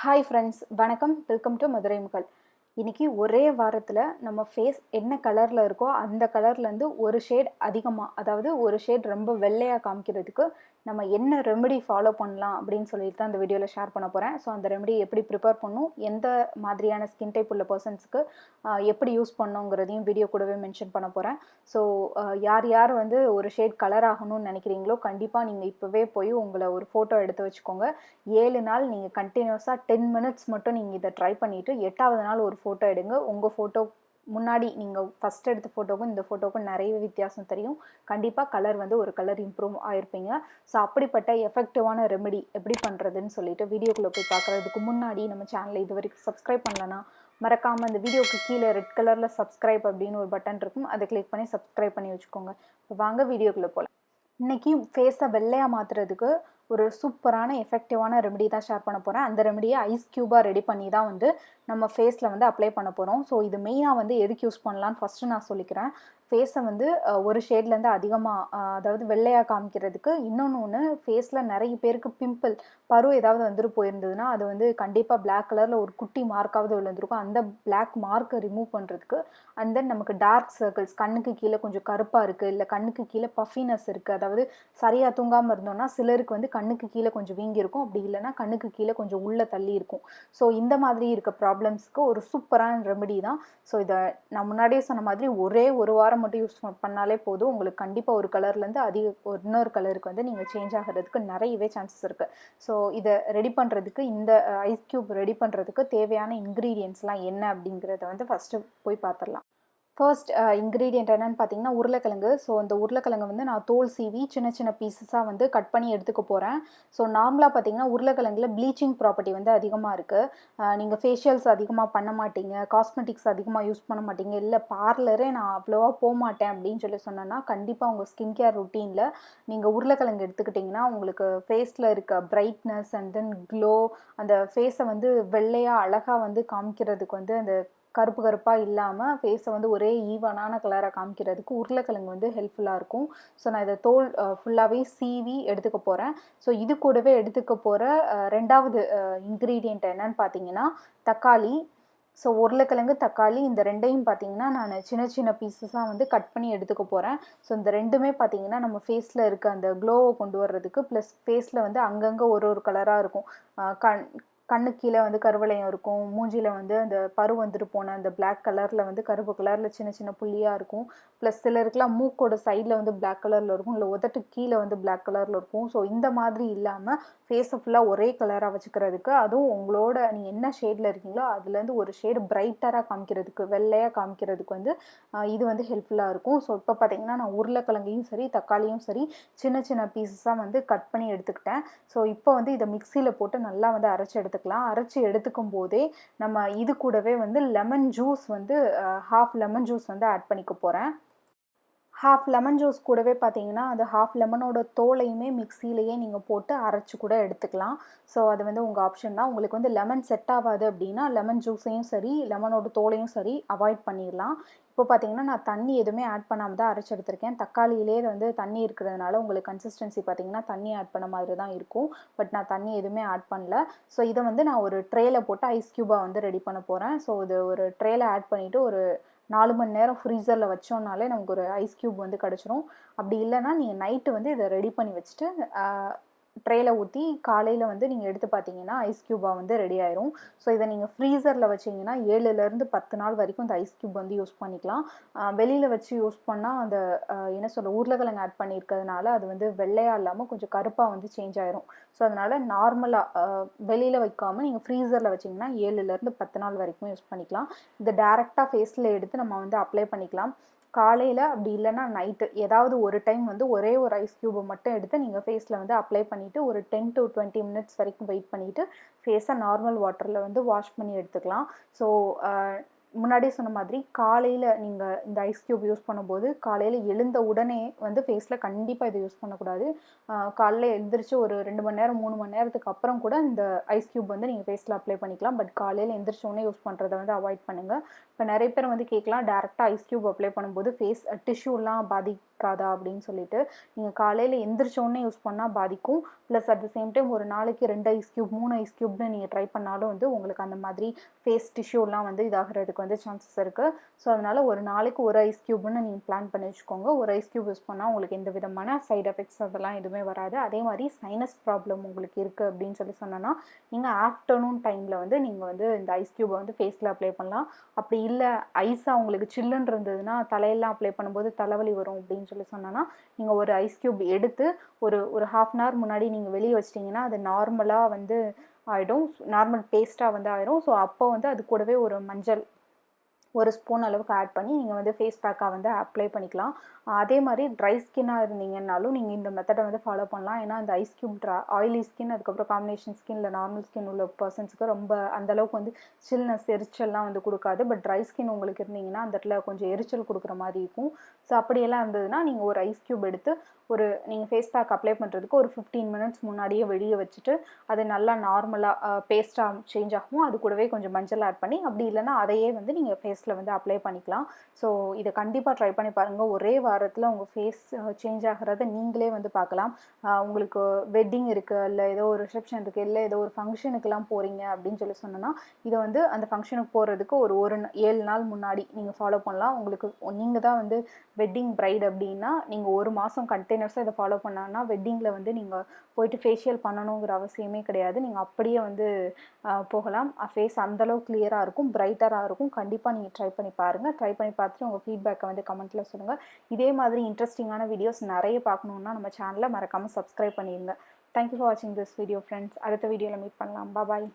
Hi friends, வணக்கம். Welcome to MaduraiMagal. இன்றைக்கி ஒரே வாரத்தில் நம்ம ஃபேஸ் என்ன கலரில் இருக்கோ அந்த கலர்லேருந்து ஒரு ஷேட் அதிகமாக, அதாவது ஒரு ஷேட் ரொம்ப வெள்ளையாக காமிக்கிறதுக்கு நம்ம என்ன ரெமெடி ஃபாலோ பண்ணலாம் அப்படின்னு சொல்லிட்டு தான் இந்த வீடியோவில் ஷேர் பண்ண போகிறேன். ஸோ அந்த ரெமெடி எப்படி ப்ரிப்பேர் பண்ணணும், எந்த மாதிரியான ஸ்கின் டைப் உள்ள பர்சன்ஸ்க்கு எப்படி யூஸ் பண்ணணுங்கிறதையும் வீடியோ கூடவே மென்ஷன் பண்ண போகிறேன். ஸோ யார் யார் வந்து ஒரு ஷேட் கலர் ஆகணும்னு நினைக்கிறீங்களோ கண்டிப்பாக நீங்கள் இப்போவே போய் உங்களை ஒரு ஃபோட்டோ எடுத்து வச்சுக்கோங்க. 7 நாள் நீங்கள் கண்டினியூஸாக 10 மினிட்ஸ் மட்டும் நீங்கள் இதை ட்ரை பண்ணிவிட்டு 8வது நாள் ஒரு ஃபோட்டோ எடுங்க. உங்கள் ஃபோட்டோ முன்னாடி நீங்கள் ஃபஸ்ட் எடுத்த ஃபோட்டோக்கும் இந்த ஃபோட்டோக்கும் நிறைய வித்தியாசம் தெரியும். கண்டிப்பாக கலர் வந்து ஒரு கலர் இம்ப்ரூவ் ஆகிருப்பீங்க. ஸோ அப்படிப்பட்ட எஃபெக்டிவான ரெமெடி எப்படி பண்ணுறதுன்னு சொல்லிட்டு வீடியோக்குள்ளே போய் பார்க்குறதுக்கு முன்னாடி நம்ம சேனலை இது வரைக்கும் சப்ஸ்கிரைப் பண்ணலன்னா மறக்காமல் இந்த வீடியோக்கு கீழே ரெட் கலரில் சப்ஸ்கிரைப் அப்படின்னு ஒரு பட்டன் இருக்கும், அதை கிளிக் பண்ணி சப்ஸ்கிரைப் பண்ணி வச்சுக்கோங்க. இப்போ வாங்க வீடியோக்குள்ளே போகலாம். இன்றைக்கி ஃபேஸை வெள்ளையாக மாற்றுறதுக்கு ஒரு சூப்பரான எஃபெக்டிவான ரெமெடி தான் ஷேர் பண்ண போகிறேன். அந்த ரெமெடியை ஐஸ் க்யூபாக ரெடி பண்ணி தான் வந்து நம்ம ஃபேஸில் வந்து அப்ளை பண்ண போகிறோம். ஸோ இது மெயினாக வந்து எதுக்கு யூஸ் பண்ணலான்னு ஃபஸ்ட்டு நான் சொல்லிக்கிறேன். ஃபேஸை வந்து ஒரு ஷேட்லேருந்து அதிகமாக, அதாவது வெள்ளையாக காமிக்கிறதுக்கு. இன்னொன்று ஃபேஸில் நிறைய பேருக்கு பிம்பிள், பரு ஏதாவது வந்துட்டு போயிருந்ததுன்னா அது வந்து கண்டிப்பாக பிளாக் கலரில் ஒரு குட்டி மார்க்காவது விழுந்திருக்கும். அந்த பிளாக் மார்க்கை ரிமூவ் பண்ணுறதுக்கு, அண்ட் தென் நமக்கு டார்க் சர்க்கிள்ஸ், கண்ணுக்கு கீழே கொஞ்சம் கருப்பாக இருக்குது, இல்லை கண்ணுக்கு கீழே பஃபினஸ் இருக்குது, அதாவது சரியாக தூங்காமல் இருந்தோம்னா சிலருக்கு வந்து கண்ணுக்கு கீழே கொஞ்சம் வீங்கி இருக்கும், அப்படி இல்லைன்னா கண்ணுக்கு கீழே கொஞ்சம் உள்ளே தள்ளி இருக்கும். ஸோ இந்த மாதிரி இருக்க ப்ராப்ளம்ஸ்க்கு ஒரு சூப்பரான ரெமெடி தான். ஸோ இதை நான் முன்னாடியே சொன்ன மாதிரி ஒரே ஒரு வாரம் மட்டும் யூஸ் பண்ணாலே போதும். உங்களுக்கு கண்டிப்பாக ஒரு கலர்லேருந்து இன்னொரு கலருக்கு வந்து நீங்கள் சேஞ்ச் ஆகிறதுக்கு நிறையவே சான்சஸ் இருக்குது. ஸோ இதை ரெடி பண்ணுறதுக்கு, இந்த ஐஸ் க்யூப் ரெடி பண்ணுறதுக்கு தேவையான இன்க்ரீடியன்ட்ஸ்லாம் என்ன அப்படிங்கிறத வந்து ஃபஸ்ட்டு போய் பார்த்துடலாம். ஃபர்ஸ்ட் இன்க்ரீடியன்ட் என்னென்னு பார்த்தீங்கன்னா உருளைக்கிழங்கு. ஸோ அந்த உருளைக்கிழங்கு வந்து நான் தோல் சீவி சின்ன சின்ன பீசஸாக வந்து கட் பண்ணி எடுத்துக்க போகிறேன். ஸோ நார்மலாக பார்த்தீங்கன்னா உருளைக்கிழங்குல ப்ளீச்சிங் ப்ராப்பர்ட்டி வந்து அதிகமாக இருக்குது. நீங்கள் ஃபேஷியல்ஸ் அதிகமாக பண்ண மாட்டீங்க, காஸ்மெட்டிக்ஸ் அதிகமாக யூஸ் பண்ண மாட்டீங்க, இல்லை பார்லரே நான் அவ்வளோவா போக மாட்டேன் அப்படின்னு சொல்லி சொன்னேன்னா கண்டிப்பாக உங்கள் ஸ்கின் கேர் ருட்டீனில் நீங்கள் உருளைக்கிழங்கு எடுத்துக்கிட்டிங்கன்னா உங்களுக்கு ஃபேஸில் இருக்க பிரைட்னஸ் அண்ட் தென் க்ளோ, அந்த ஃபேஸை வந்து வெள்ளையாக அழகாக வந்து காமிக்கிறதுக்கு வந்து அந்த கருப்பு கருப்பாக இல்லாமல் ஃபேஸை வந்து ஒரே ஈவனான கலராக காமிக்கிறதுக்கு உருளைக்கிழங்கு வந்து ஹெல்ப்ஃபுல்லாக இருக்கும். ஸோ நான் இதை தோல் ஃபுல்லாகவே சீவி எடுத்துக்க போகிறேன். ஸோ இது கூடவே எடுத்துக்க போகிற ரெண்டாவது இன்க்ரீடியண்ட் என்னன்னு பார்த்தீங்கன்னா தக்காளி. ஸோ உருளைக்கிழங்கு, தக்காளி, இந்த ரெண்டையும் பார்த்தீங்கன்னா நான் சின்ன சின்ன பீசஸாக வந்து கட் பண்ணி எடுத்துக்க போகிறேன். ஸோ இந்த ரெண்டுமே பார்த்தீங்கன்னா நம்ம ஃபேஸில் இருக்க அந்த க்ளோவை கொண்டு வர்றதுக்கு, ப்ளஸ் ஃபேஸில் வந்து அங்கங்கே ஒரு கலராக இருக்கும். கண்ணுக்கு கீழே வந்து கருவளையம் இருக்கும், மூஞ்சியில் வந்து அந்த பரு வந்துட்டு போன அந்த பிளாக் கலரில் வந்து கருப்பு கலரில் சின்ன சின்ன புள்ளியாக இருக்கும். ப்ளஸ் சிலருக்குலாம் மூக்கோட சைடில் வந்து பிளாக் கலரில் இருக்கும், இல்லை உதட்டுக்கு கீழே வந்து பிளாக் கலரில் இருக்கும். ஸோ இந்த மாதிரி இல்லாமல் ஃபேஸை ஃபுல்லாக ஒரே கலராக வச்சுக்கிறதுக்கு, அதுவும் உங்களோட நீங்கள் என்ன ஷேடில் இருக்கீங்களோ அதுலேருந்து ஒரு ஷேடு பிரைட்டராக காமிக்கிறதுக்கு, வெள்ளையாக காமிக்கிறதுக்கு வந்து இது வந்து ஹெல்ப்ஃபுல்லாக இருக்கும். ஸோ இப்போ பார்த்தீங்கன்னா நான் உருளைக்கிழங்கையும் சரி தக்காளியும் சரி சின்ன சின்ன பீசஸாக வந்து கட் பண்ணி எடுத்துக்கிட்டேன். ஸோ இப்போ வந்து இதை மிக்சியில் போட்டு நல்லா வந்து அரைச்சி எடுத்துக்கும் போதே நம்ம இது கூடவே வந்து லெமன் ஜூஸ் வந்து ஹாஃப் லெமன் ஜூஸ் வந்து ஆட் பண்ணிக்க போகிறேன். ஹாஃப் லெமன் ஜூஸ் கூடவே பார்த்தீங்கன்னா அந்த ஹாஃப் லெமனோட தோலையுமே மிக்சியிலேயே நீங்கள் போட்டு அரைச்சி கூட எடுத்துக்கலாம். ஸோ அது வந்து உங்கள் ஆப்ஷன் தான். உங்களுக்கு வந்து லெமன் செட் ஆகாது அப்படின்னா லெமன் ஜூஸையும் சரி லெமனோட தோலையும் சரி அவாய்ட் பண்ணிடலாம். இப்போ பார்த்தீங்கன்னா நான் தண்ணி எதுவுமே ஆட் பண்ணாமல் தான் அரைச்சி எடுத்திருக்கேன். தக்காளியிலே வந்து தண்ணி இருக்கிறதுனால உங்களுக்கு கன்சிஸ்டன்சி பார்த்தீங்கன்னா தண்ணி ஆட் பண்ண மாதிரி தான் இருக்கும். பட் நான் தண்ணி எதுவுமே ஆட் பண்ணல. ஸோ இதை வந்து நான் ஒரு ட்ரேயில் போட்டு ஐஸ் க்யூபாக வந்து ரெடி பண்ண போகிறேன். ஸோ இது ஒரு ட்ரேயில் ஆட் பண்ணிவிட்டு ஒரு 4 மணி நேரம் ஃப்ரீசரில் வச்சோன்னாலே நமக்கு ஒரு ஐஸ் க்யூப் வந்து கிடச்சிரும். அப்படி இல்லைன்னா நீங்கள் நைட்டு வந்து இதை ரெடி பண்ணி வச்சுட்டு ட்ரேயில் ஊற்றி காலையில் வந்து நீங்கள் எடுத்து பார்த்தீங்கன்னா ஐஸ் க்யூபாக வந்து ரெடி ஆயிரும். ஸோ இதை நீங்கள் ஃப்ரீசரில் வச்சிங்கன்னா 7லேருந்து 10 நாள் வரைக்கும் இந்த ஐஸ் க்யூப் வந்து யூஸ் பண்ணிக்கலாம். வெளியில் வச்சு யூஸ் பண்ணால் அந்த என்ன சொல்ல உருளைக்கிழங்கு ஆட் பண்ணியிருக்கிறதுனால அது வந்து வெள்ளையாக இல்லாமல் கொஞ்சம் கருப்பாக வந்து சேஞ்ச் ஆயிரும். ஸோ அதனால் நார்மலாக வெளியில் வைக்காமல் நீங்கள் ஃப்ரீசரில் வச்சிங்கன்னா 7லேருந்து 10 நாள் வரைக்கும் யூஸ் பண்ணிக்கலாம். இதை டேரெக்டாக ஃபேஸில் எடுத்து நம்ம வந்து அப்ளை பண்ணிக்கலாம். காலையில் அப்படி இல்லைன்னா நைட்டு ஏதாவது ஒரு டைம் வந்து ஒரே ஒரு ஐஸ் க்யூபை மட்டும் எடுத்து நீங்கள் ஃபேஸில் வந்து அப்ளை பண்ணிவிட்டு ஒரு 10 to 20 மினிட்ஸ் வரைக்கும் வெயிட் பண்ணிவிட்டு ஃபேஸை நார்மல் வாட்டரில் வந்து வாஷ் பண்ணி எடுத்துக்கலாம். ஸோ முன்னாடி சொன்ன மாதிரி காலையில் நீங்கள் இந்த ஐஸ் க்யூப் யூஸ் பண்ணும்போது காலையில் எழுந்த உடனே வந்து ஃபேஸில் கண்டிப்பாக இதை யூஸ் பண்ணக்கூடாது. காலையில் எழுந்திரிச்சு ஒரு 2 மணி நேரம் 3 மணி நேரத்துக்கு அப்புறம் கூட இந்த ஐஸ் க்யூப் வந்து நீங்கள் ஃபேஸில் அப்ளை பண்ணிக்கலாம். பட் காலையில் எழுந்திரிச்சோடனே யூஸ் பண்ணுறதை வந்து அவாய்ட் பண்ணுங்கள். இப்போ நிறைய பேர் வந்து கேட்கலாம், டேரெக்டாக ஐஸ் க்யூப் அப்ளை பண்ணும்போது ஃபேஸ் டிஷ்யூலாம் பாதிக்காதா அப்படின்னு சொல்லிட்டு. நீங்கள் காலையில் எந்திரிச்சோடனே யூஸ் பண்ணால் பாதிக்கும். Plus at the same time ஒரு நாளைக்கு 2 ஐஸ் க்யூப் 3 ஐஸ் க்யூப்னு நீங்கள் ட்ரை பண்ணாலும் வந்து உங்களுக்கு அந்த மாதிரி ஃபேஸ் டிஷ்யூலாம் வந்து இதாகிறதுக்கு வந்து சான்சஸ் இருக்குது. ஸோ அதனால் ஒரு நாளைக்கு ஒரு ஐஸ் க்யூப்னு நீங்கள் பிளான் பண்ணி வச்சுக்கோங்க. ஒரு ஐஸ் க்யூப் யூஸ் பண்ணால் உங்களுக்கு எந்த விதமான சைட் எஃபெக்ட்ஸ் அதெல்லாம் எதுவுமே வராது. அதே மாதிரி சைனஸ் ப்ராப்ளம் உங்களுக்கு இருக்குது அப்படின்னு சொன்னோன்னா நீங்கள் ஆஃப்டர்நூன் டைமில் வந்து நீங்கள் வந்து இந்த ஐஸ் க்யூபை வந்து ஃபேஸில் அப்ளை பண்ணலாம். அப்படி இல்லை ஐஸாக உங்களுக்கு சில்லுன்னு இருந்ததுன்னா தலையெல்லாம் அப்ளை பண்ணும்போது தலைவலி வரும் அப்படின்னு சொன்னோன்னா நீங்கள் ஒரு ஐஸ் க்யூப் எடுத்து ஒரு ஒரு ½ அன் ஹவர் முன்னாடி நீங்கள் வெளியே வச்சிட்டிங்கன்னா அது நார்மலாக வந்து ஆகிடும். நார்மல் பேஸ்ட்டாக வந்து ஆயிடும். ஸோ அப்போ வந்து அது கூடவே ஒரு மஞ்சள் ஒரு ஸ்பூன் அளவுக்கு ஆட் பண்ணி நீங்கள் வந்து ஃபேஸ் பேக்காக வந்து அப்ளை பண்ணிக்கலாம். அதே மாதிரி ட்ரை ஸ்கின்னாக இருந்தீங்கன்னாலும் நீங்கள் இந்த மெத்தடை வந்து ஃபாலோ பண்ணலாம். ஏன்னா இந்த ஐஸ் க்யூப் ஆயிலி ஸ்கின் அதுக்கப்புறம் காம்பினேஷன் ஸ்கின் இல்லை நார்மல் ஸ்கின் உள்ள பர்சன்ஸுக்கு ரொம்ப அந்தளவுக்கு வந்து சில்னஸ் எரிச்சல்லாம் வந்து கொடுக்காது. பட் ட்ரை ஸ்கின் உங்களுக்கு இருந்தீங்கன்னா அந்த இடத்துல கொஞ்சம் எரிச்சல் கொடுக்குற மாதிரி இருக்கும். ஸோ அப்படியெல்லாம் இருந்ததுன்னா நீங்கள் ஒரு ஐஸ் க்யூப் எடுத்து நீங்கள் ஃபேஸ் பேக் அப்ளை பண்ணுறதுக்கு ஒரு 15 மினிட்ஸ் முன்னாடியே வெளியே வச்சுட்டு அது நல்லா நார்மலாக பேஸ்ட்டாக சேஞ்ச் ஆகும். அது கூடவே கொஞ்சம் மஞ்சள் ஆட் பண்ணி அப்படி இல்லைன்னா அதையே வந்து நீங்கள் ஃபேஸில் வந்து அப்ளை பண்ணிக்கலாம். ஸோ இதை கண்டிப்பாக ட்ரை பண்ணி பாருங்கள். ஒரே வாரத்தில் உங்கள் ஃபேஸ் சேஞ்ச் ஆகிறத நீங்களே வந்து பார்க்கலாம். உங்களுக்கு வெட்டிங் இருக்குது இல்லை ஏதோ ஒரு ரிசப்ஷன் இருக்குது இல்லை ஏதோ ஒரு ஃபங்க்ஷனுக்கெல்லாம் போகிறீங்க அப்படின்னு சொன்னோன்னா இதை வந்து அந்த ஃபங்க்ஷனுக்கு போகிறதுக்கு ஒரு 7 நாள் முன்னாடி நீங்கள் ஃபாலோ பண்ணலாம். உங்களுக்கு நீங்கள் தான் வந்து வெட்டிங் பிரைட் அப்படின்னா நீங்கள் ஒரு மாதம் கண்டினியூஸாக இதை ஃபாலோ பண்ணாங்கன்னா வெட்டிங்கில் வந்து நீங்கள் போயிட்டு ஃபேஷியல் பண்ணணுங்கிற அவசியமே கிடையாது. நீங்கள் அப்படியே வந்து போகலாம். ஃபேஸ் அந்தளவுக்கு கிளியராக இருக்கும், பிரைட்டராக இருக்கும். கண்டிப்பாக நீங்கள் ட்ரை பண்ணி பாருங்கள். ட்ரை பண்ணி பார்த்துட்டு உங்கள் ஃபீட்பேக்கை வந்து கமெண்ட்டில் சொல்லுங்கள். இதே மாதிரி இன்ட்ரெஸ்டிங்கான வீடியோஸ் நிறைய பார்க்கணுன்னா நம்ம சேனலை மறக்காமல் சப்ஸ்கிரைப் பண்ணிடுங்க. தேங்க்யூ ஃபார் வாட்சிங் திஸ் வீடியோ ஃப்ரெண்ட்ஸ். அடுத்த வீடியோவில் மீட் பண்ணலாம். பாய்.